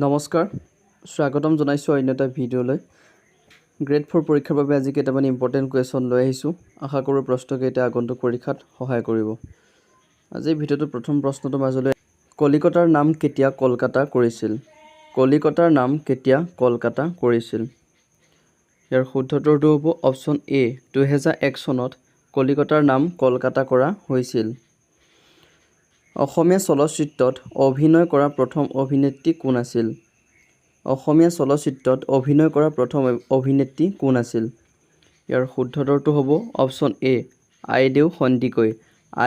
নমস্কাৰ স্বাগতম জনাইছোঁ অন্য এটা ভিডিঅ'লৈ গ্ৰেড 4 পৰীক্ষাৰ বাবে আজি কেইটামান ইম্পৰ্টেণ্ট কুৱেশ্যন লৈ আহিছোঁ আশা কৰোঁ প্ৰশ্নকেইটা আগন্তুক পৰীক্ষাত সহায় কৰিব আজি ভিডিঅ'টোৰ প্ৰথম প্ৰশ্নটো মাজলৈ কলিকতাৰ নাম কেতিয়া কলকাতা কৰিছিল কলিকতাৰ নাম কেতিয়া কলকাতা কৰিছিল ইয়াৰ শুদ্ধ উত্তৰটো হ'ব অপচন এ 2001 চনত কলিকতাৰ নাম কলকাতা কৰা হৈছিল অসমীয়া চলচ্চিত্ৰত অভিনয় কৰা প্ৰথম অভিনেত্ৰী কোন আছিল অসমীয়া চলচ্চিত্ৰত অভিনয় কৰা প্ৰথম অভিনেত্ৰী কোন আছিল ইয়াৰ শুদ্ধ উত্তৰটো হ'ব অপচন এ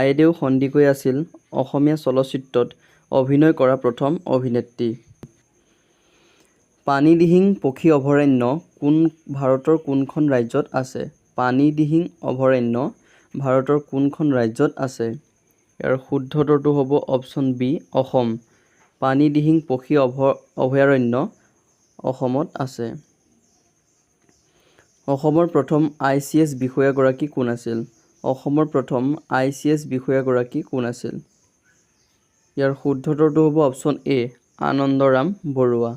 আইদেউ সন্দিকৈ আছিল অসমীয়া চলচ্চিত্ৰত অভিনয় কৰা প্ৰথম অভিনেত্ৰী পানীদিহিং পক্ষী অভয়াৰণ্য কোন ভাৰতৰ কোনখন ৰাজ্যত আছে পানীদিহিং অভয়াৰণ্য ভাৰতৰ কোনখন ৰাজ্যত আছে ইয়াৰ শুদ্ধ উত্তৰটো হ'ব অপচন বি অসম পানীদিহিং পক্ষী অভয়াৰণ্য অসমত আছে অসমৰ প্ৰথম ICS বিষয়াগৰাকী কোন আছিল অসমৰ প্ৰথম ICS বিষয়াগৰাকী কোন আছিল ইয়াৰ শুদ্ধ উত্তৰটো হ'ব অপচন এ আনন্দৰাম বৰুৱা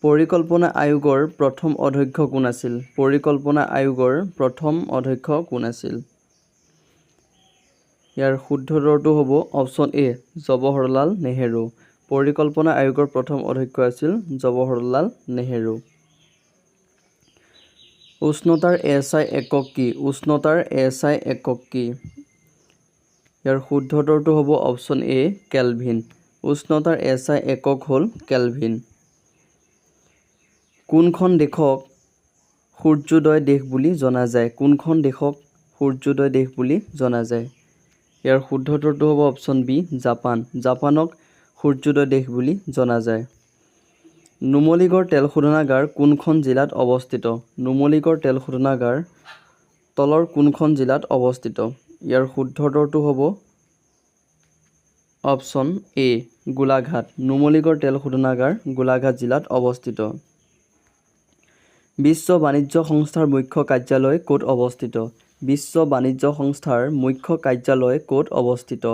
পৰিকল্পনা আয়োগৰ প্ৰথম অধ্যক্ষ কোন আছিল পৰিকল্পনা আয়োগৰ প্ৰথম অধ্যক্ষ কোন আছিল ইয়াৰ শুদ্ধ উত্তৰটো হ'ব অপচন এ জৱাহৰলাল নেহেৰু পৰিকল্পনা আয়োগৰ প্ৰথম অধ্যক্ষ আছিল জৱাহৰলাল নেহেৰু উষ্ণতাৰ SI একক কি উষ্ণতাৰ SI একক কি ইয়াৰ শুদ্ধ উত্তৰটো হ'ব অপচন এ কেলভিন উষ্ণতাৰ SI একক হ'ল কেলভিন কোনখন দেশক সূৰ্যোদয় দেশ বুলি জনা যায় কোনখন দেশক সূৰ্যোদয় দেশ বুলি জনা যায় ইয়াৰ শুদ্ধ উত্তৰটো হ'ব অপচন বি জাপানক সূৰ্যোদয় দেশ বুলি জনা যায় নুমলীগড় তেল শোধনাগাৰ কোনখন জিলাত অৱস্থিত নুমলীগড় তেল শোধনাগাৰ তলৰ কোনখন জিলাত অৱস্থিত ইয়াৰ শুদ্ধ উত্তৰটো হ'ব অপচন এ গোলাঘাট নুমলীগড় তেল শোধনাগাৰ গোলাঘাট জিলাত অৱস্থিত বিশ্ব বাণিজ্য সংস্থাৰ মুখ্য কাৰ্যালয় ক'ত অৱস্থিত বিশ্ব বাণিজ্য সংস্থাৰ মুখ্য কাৰ্যালয় ক'ত অৱস্থিত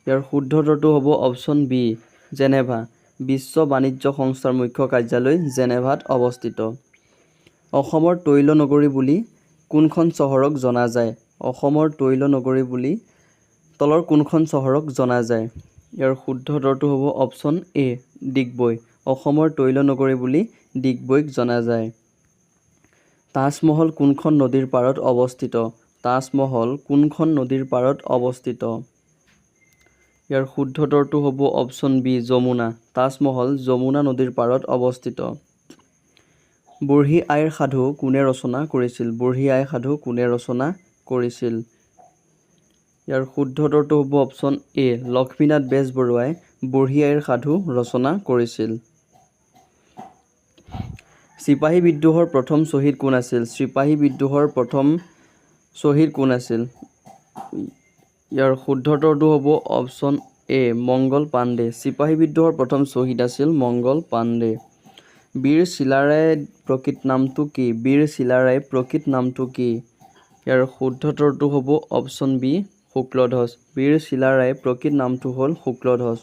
ইয়াৰ শুদ্ধ উত্তৰটো হ'ব অপচন বি জেনেভা বিশ্ব বাণিজ্য সংস্থাৰ মুখ্য কাৰ্যালয় জেনেভাত অৱস্থিত অসমৰ তৈল নগৰী বুলি কোনখন চহৰক জনা যায় অসমৰ তৈল নগৰী বুলি তলৰ কোনখন চহৰক জনা যায় ইয়াৰ শুদ্ধ উত্তৰটো হ'ব অপচন এ ডিগবৈ অসমৰ তৈল নগৰী বুলি ডিগবৈক জনা যায় তাজমহল কোনখন নদীৰ পাৰত অৱস্থিত তাজমহল কোনখন নদীৰ পাৰত অৱস্থিত ইয়াৰ শুদ্ধ উত্তৰটো হ'ব অপচন বি যমুনা তাজমহল যমুনা নদীৰ পাৰত অৱস্থিত বুঢ়ী আইৰ সাধু কোনে ৰচনা কৰিছিল বুঢ়ী আইৰ সাধু কোনে ৰচনা কৰিছিল ইয়াৰ শুদ্ধ উত্তৰটো হ'ব অপচন এ লক্ষ্মীনাথ বেজবৰুৱাই বুঢ়ী আইৰ সাধু ৰচনা কৰিছিল চিপাহী বিদ্ৰোহৰ প্ৰথম শ্বহীদ কোন আছিল চিপাহী বিদ্ৰোহৰ প্ৰথম শ্বহীদ কোন আছিল ইয়াৰ শুদ্ধ উত্তৰটো হ'ব অপচন এ মংগল পাণ্ডে চিপাহী বিদ্ৰোহৰ প্ৰথম শ্বহীদ আছিল মংগল পাণ্ডে বীৰ চিলাৰায় প্ৰকৃত নামটো কি বীৰ চিলাৰায় প্ৰকৃত নামটো কি ইয়াৰ শুদ্ধ উত্তৰটো হ'ব অপচন বি শুক্লধ্বজ বীৰ চিলাৰায় প্ৰকৃত নামটো হ'ল শুক্লধ্বজ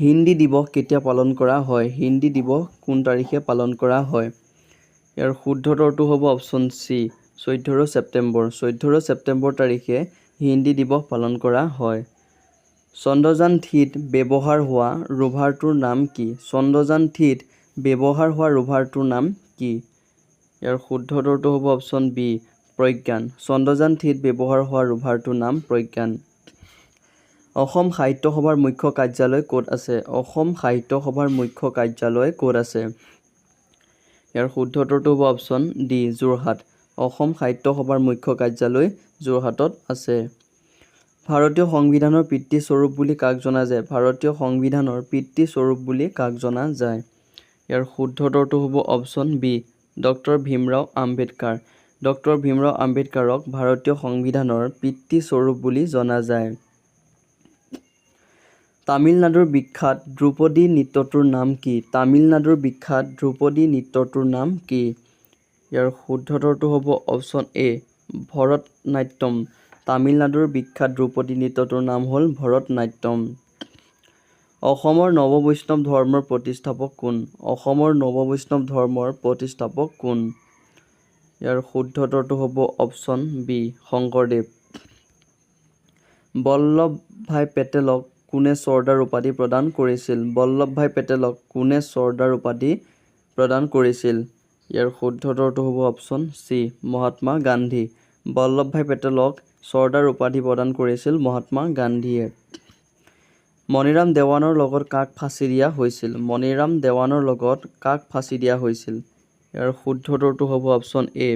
হিন্দী দিৱস কেতিয়া পালন কৰা হয় হিন্দী দিৱস কোন তাৰিখে পালন কৰা হয় ইয়াৰ শুদ্ধ উত্তৰটো হ'ব অপচন চি 14 ছেপ্টেম্বৰ তাৰিখে হিন্দী দিৱস পালন কৰা হয় চন্দ্ৰযান 3ত ব্যৱহাৰ হোৱা ৰোভাৰটোৰ নাম কি চন্দ্ৰযান 3ত ব্যৱহাৰ হোৱা ৰোভাৰটোৰ নাম কি ইয়াৰ শুদ্ধ উত্তৰটো হ'ব অপচন বি প্ৰজ্ঞান চন্দ্ৰযান 3ত ব্যৱহাৰ হোৱা ৰোভাৰটোৰ নাম প্ৰজ্ঞান অসম সাহিত্য সভাৰ মুখ্য কাৰ্যালয় ক'ত আছে অসম সাহিত্য সভাৰ মুখ্য কাৰ্যালয় ক'ত আছে ইয়াৰ শুদ্ধ উত্তৰটো হ'ব অপচন ডি যোৰহাট অসম সাহিত্য সভাৰ মুখ্য কাৰ্যালয় যোৰহাটত আছে ভাৰতীয় সংবিধানৰ পিতৃ স্বৰূপ বুলি কাক জনা যায় ভাৰতীয় সংবিধানৰ পিতৃ স্বৰূপ বুলি কাক জনা যায় ইয়াৰ শুদ্ধ উত্তৰটো হ'ব option B doctor Bhimrao Ambedkar doctor Bhimrao আম্বেদকাৰক ভাৰতীয় সংবিধানৰ পিতৃ স্বৰূপ বুলি জনা যায় তামিলনাডুৰ বিখ্যাত ধ্ৰুপদী নৃত্যটোৰ নাম কি তামিলনাডুৰ বিখ্যাত ধ্ৰুপদী নৃত্যটোৰ নাম কি ইয়াৰ শুদ্ধ উত্তৰটো হ'ব অপচন এ ভৰতনাট্যম তামিলনাডুৰ বিখ্যাত ধ্ৰুপদী নৃত্যটোৰ নাম হ'ল ভৰতনাট্যম। অসমৰ নৱবৈষ্ণৱ ধৰ্মৰ প্ৰতিষ্ঠাপক কোন? অসমৰ নৱবৈষ্ণৱ ধৰ্মৰ প্ৰতিষ্ঠাপক কোন? ইয়াৰ শুদ্ধ উত্তৰটো হ'ব অপশ্যন বি শংকৰদেৱ। বল্লভভাই পেটেলক কোনে চৰ্দাৰ উপাধি প্ৰদান কৰিছিল? বল্লভভাই পেটেলক কোনে চৰ্দাৰ উপাধি প্ৰদান কৰিছিল? ইয়াৰ শুদ্ধ উত্তৰটো হ'ব অপশ্যন চি মহাত্মা গান্ধী। বল্লভভাই পেটেলক চৰ্দাৰ উপাধি প্ৰদান কৰিছিল মহাত্মা গান্ধীয়ে। মণিৰাম দেৱানৰ লগত কাক ফাঁচি দিয়া হৈছিল? মণিৰাম দেৱানৰ লগত কাক ফাঁচি দিয়া হৈছিল? ইয়াৰ শুদ্ধ উত্তৰটো হ'ব অপশ্যন এ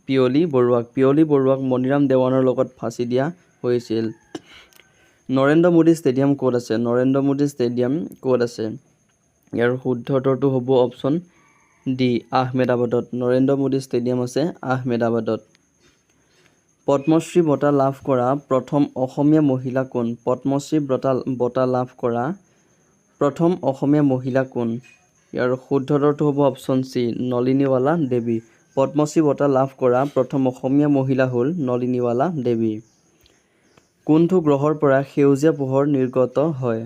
পিয়লি বৰুৱাক। পিয়লি বৰুৱাক মণিৰাম দেৱানৰ লগত ফাঁচি দিয়া হৈছিল। নৰেন্দ্ৰ মোদী ষ্টেডিয়াম ক'ত আছে? নৰেন্দ্ৰ মোদী ষ্টেডিয়াম ক'ত আছে? ইয়াৰ শুদ্ধ উত্তৰটো হ'ব অপশ্যন ডি আহমেদাবাদত। নৰেন্দ্ৰ মোদী ষ্টেডিয়াম আছে আহমেদাবাদত। পদ্মশ্ৰী বঁটা লাভ কৰা প্ৰথম অসমীয়া মহিলা কোন? পদ্মশ্ৰী বঁটা লাভ কৰা প্ৰথম অসমীয়া মহিলা কোন? ইয়াৰ শুদ্ধ উত্তৰটো হ'ব অপশ্যন চি নলিনীৱালা দেৱী। পদ্মশ্ৰী বঁটা লাভ কৰা প্ৰথম অসমীয়া মহিলা হ'ল নলিনীৱালা দেৱী। কোনটো গ্ৰহৰ পৰা সেউজীয়া পোহৰ নিৰ্গত হয়?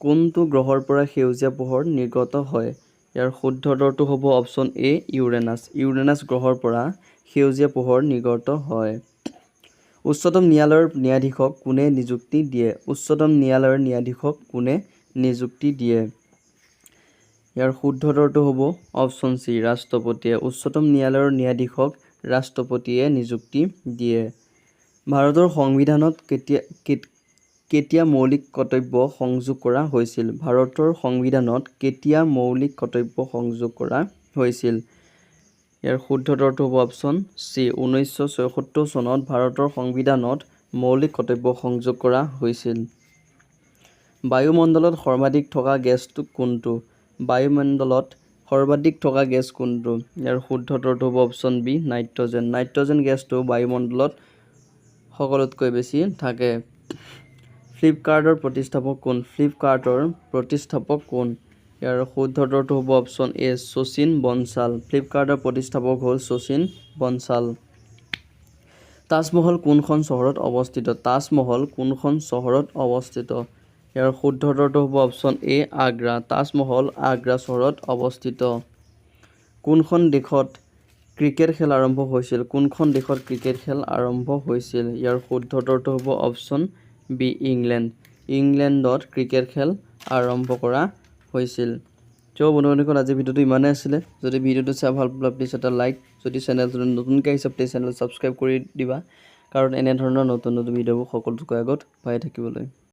কোনটো গ্ৰহৰ পৰা সেউজীয়া পোহৰ নিৰ্গত হয়? ইয়াৰ শুদ্ধ উত্তৰটো হ'ব অপশ্যন এ ইউৰেনাছ। ইউৰেনাছ গ্ৰহৰ পৰা সেউজীয়া পোহৰ নিৰ্গত হয়। উচ্চতম ন্যায়ালয়ৰ ন্যায়াধীশক কোনে নিযুক্তি দিয়ে? উচ্চতম ন্যায়ালয়ৰ ন্যায়াধীশক কোনে নিযুক্তি দিয়ে? ইয়াৰ শুদ্ধ উত্তৰটো হ'ব অপশ্যন চি ৰাষ্ট্ৰপতিয়ে। উচ্চতম ন্যায়ালয়ৰ ন্যায়াধীশক ৰাষ্ট্ৰপতিয়ে নিযুক্তি দিয়ে। ভাৰতৰ সংবিধানত কেতিয়া মৌলিক কৰ্তব্য সংযোগ কৰা হৈছিল? ভাৰতৰ সংবিধানত কেতিয়া মৌলিক কৰ্তব্য সংযোগ কৰা হৈছিল? ইয়াৰ শুদ্ধ উত্তৰটো হ'ব অপশ্যন চি 1976 চনত ভাৰতৰ সংবিধানত মৌলিক কৰ্তব্য সংযোগ কৰা হৈছিল। বায়ুমণ্ডলত সৰ্বাধিক থকা গেছটো কোনটো? বায়ুমণ্ডলত সৰ্বাধিক থকা গেছ কোনটো? ইয়াৰ শুদ্ধ উত্তৰটো হ'ব অপশ্যন বি নাইট্ৰজেন। নাইট্ৰজেন গেছটো বায়ুমণ্ডলত সকলোতকৈ বেছি থাকে। ফ্লিপকাৰ্টৰ প্ৰতিষ্ঠাপক কোন? ফ্লিপকাৰ্টৰ প্ৰতিষ্ঠাপক কোন? ইয়াৰ শুদ্ধ উত্তৰটো হ'ব অপশ্যন এ শচীন বনচাল। ফ্লিপকাৰ্টৰ প্ৰতিষ্ঠাপক হ'ল শচীন বনচাল। তাজমহল কোনখন চহৰত অৱস্থিত? তাজমহল কোনখন চহৰত অৱস্থিত? ইয়াৰ শুদ্ধ উত্তৰটো হ'ব অপশ্যন এ আগ্ৰা। তাজমহল আগ্ৰা চহৰত অৱস্থিত। কোনখন দেশত ক্ৰিকেট খেল আৰম্ভ হৈছিল? কোনখন দেশত ক্ৰিকেট খেল আৰম্ভ হৈছিল? ইয়াৰ শুদ্ধ উত্তৰটো হ'ব অপশ্যন বি ইংলেণ্ড। ইংলেণ্ডত ক্ৰিকেট খেল আৰম্ভ কৰা হৈছিল। বন্ধুসকল আজিৰ ভিডিঅ'টো ইমানেই আছিলে। যদি ভিডিঅ'টো চাই ভাল পালে প্লিজ এটা লাইক, যদি চেনেলটো নতুনকৈ আহিছে প্লিজ চেনেল ছাবস্ক্ৰাইব কৰি দিবা, কাৰণ এনেধৰণৰ নতুন নতুন ভিডিঅ'বোৰ সকলোতকৈ আগত পাই থাকিবলৈ।